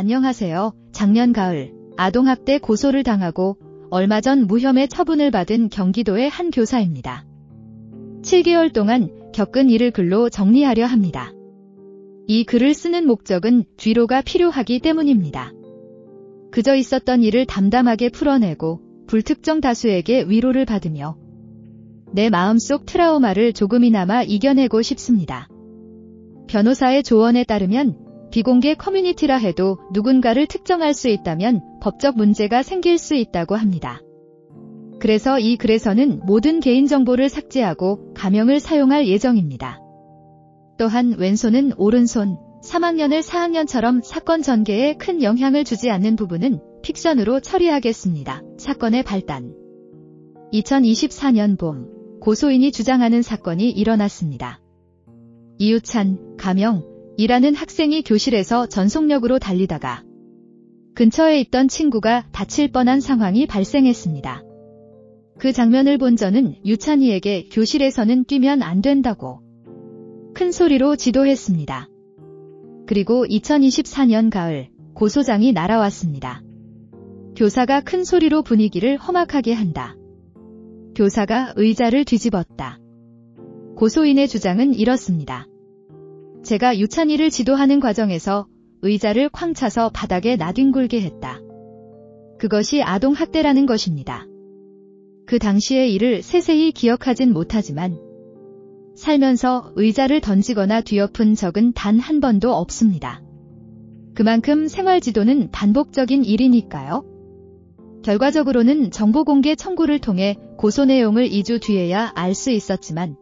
안녕하세요. 작년 가을 아동학대 고소를 당하고 얼마 전 무혐의 처분을 받은 경기도의 한 교사입니다. 7개월 동안 겪은 일을 글로 정리하려 합니다. 이 글을 쓰는 목적은 위로가 필요하기 때문입니다. 그저 있었던 일을 담담하게 풀어내고 불특정 다수에게 위로를 받으며 내 마음속 트라우마를 조금이나마 이겨내고 싶습니다. 변호사의 조언에 따르면 비공개 커뮤니티라 해도 누군가를 특정할 수 있다면 법적 문제가 생길 수 있다고 합니다. 그래서 이 글에서는 모든 개인정보를 삭제하고 가명을 사용할 예정입니다. 또한 왼손은 오른손, 3학년을 4학년처럼 사건 전개에 큰 영향을 주지 않는 부분은 픽션으로 처리하겠습니다. 사건의 발단. 2024년 봄, 고소인이 주장하는 사건이 일어났습니다. 이유찬, 가명, 이라는 학생이 교실에서 전속력으로 달리다가 근처에 있던 친구가 다칠 뻔한 상황이 발생했습니다. 그 장면을 본 저는 유찬이에게 교실에서는 뛰면 안 된다고 큰 소리로 지도했습니다. 그리고 2024년 가을 고소장이 날아왔습니다. 교사가 큰 소리로 분위기를 험악하게 한다. 교사가 의자를 뒤집었다. 고소인의 주장은 이렇습니다. 제가 유찬이를 지도하는 과정에서 의자를 쾅 차서 바닥에 나뒹굴게 했다. 그것이 아동학대라는 것입니다. 그 당시의 일을 세세히 기억하진 못하지만 살면서 의자를 던지거나 뒤엎은 적은 단 한 번도 없습니다. 그만큼 생활지도는 반복적인 일이니까요. 결과적으로는 정보공개 청구를 통해 고소 내용을 2주 뒤에야 알 수 있었지만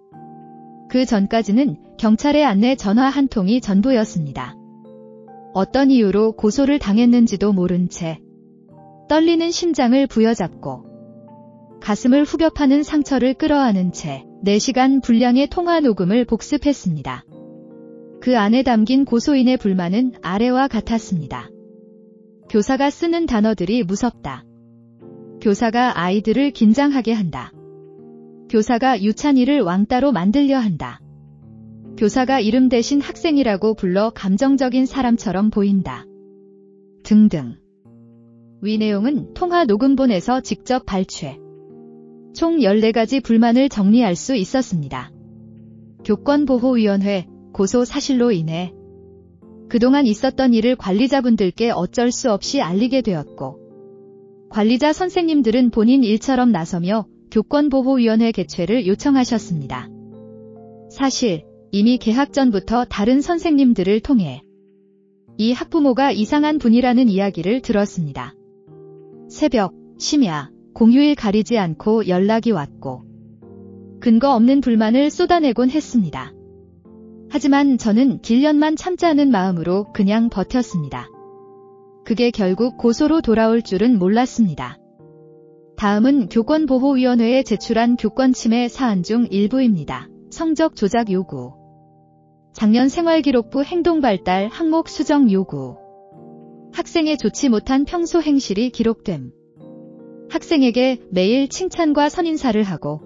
그 전까지는 경찰의 안내 전화 한 통이 전부였습니다. 어떤 이유로 고소를 당했는지도 모른 채 떨리는 심장을 부여잡고 가슴을 후벼 파는 상처를 끌어안은 채 4시간 분량의 통화 녹음을 복습했습니다. 그 안에 담긴 고소인의 불만은 아래와 같았습니다. 교사가 쓰는 단어들이 무섭다. 교사가 아이들을 긴장하게 한다. 교사가 유찬이를 왕따로 만들려 한다. 교사가 이름 대신 학생이라고 불러 감정적인 사람처럼 보인다. 등등. 위 내용은 통화 녹음본에서 직접 발췌. 총 14가지 불만을 정리할 수 있었습니다. 교권보호위원회 고소 사실로 인해 그동안 있었던 일을 관리자분들께 어쩔 수 없이 알리게 되었고 관리자 선생님들은 본인 일처럼 나서며 교권보호위원회 개최를 요청하셨습니다. 사실 이미 개학 전부터 다른 선생님들을 통해 이 학부모가 이상한 분이라는 이야기를 들었습니다. 새벽, 심야, 공휴일 가리지 않고 연락이 왔고 근거 없는 불만을 쏟아내곤 했습니다. 하지만 저는 길년만 참자는 마음으로 그냥 버텼습니다. 그게 결국 고소로 돌아올 줄은 몰랐습니다. 다음은 교권보호위원회에 제출한 교권침해 사안 중 일부입니다. 성적 조작 요구. 작년 생활기록부 행동발달 항목 수정 요구. 학생의 좋지 못한 평소 행실이 기록됨. 학생에게 매일 칭찬과 선인사를 하고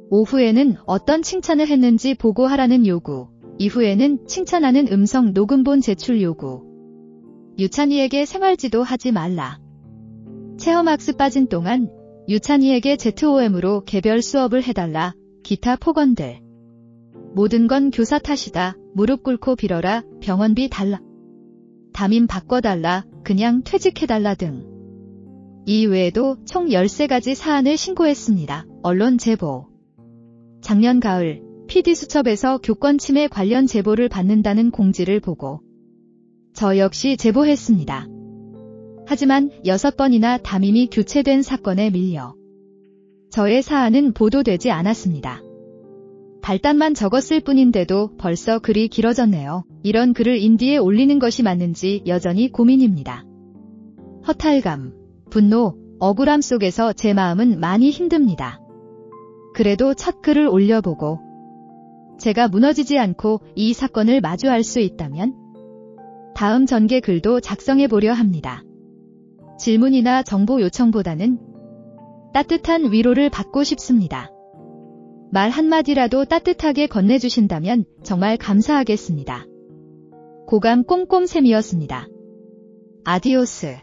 오후에는 어떤 칭찬을 했는지 보고하라는 요구. 이후에는 칭찬하는 음성 녹음본 제출 요구. 유찬이에게 생활지도 하지 말라. 체험학습 빠진 동안 유찬이에게 ZOM으로 개별 수업을 해달라. 기타 폭언들. 모든 건 교사 탓이다. 무릎 꿇고 빌어라. 병원비 달라. 담임 바꿔달라. 그냥 퇴직해달라 등. 이 외에도 총 13가지 사안을 신고했습니다. 언론 제보. 작년 가을 PD수첩에서 교권침해 관련 제보를 받는다는 공지를 보고 저 역시 제보했습니다. 하지만 6번이나 담임이 교체된 사건에 밀려 저의 사안은 보도되지 않았습니다. 발단만 적었을 뿐인데도 벌써 글이 길어졌네요. 이런 글을 인디에 올리는 것이 맞는지 여전히 고민입니다. 허탈감, 분노, 억울함 속에서 제 마음은 많이 힘듭니다. 그래도 첫 글을 올려보고 제가 무너지지 않고 이 사건을 마주할 수 있다면 다음 전개 글도 작성해보려 합니다. 질문이나 정보 요청보다는 따뜻한 위로를 받고 싶습니다. 말 한마디라도 따뜻하게 건네주신다면 정말 감사하겠습니다. 고감 꼼꼼샘이었습니다. 아디오스.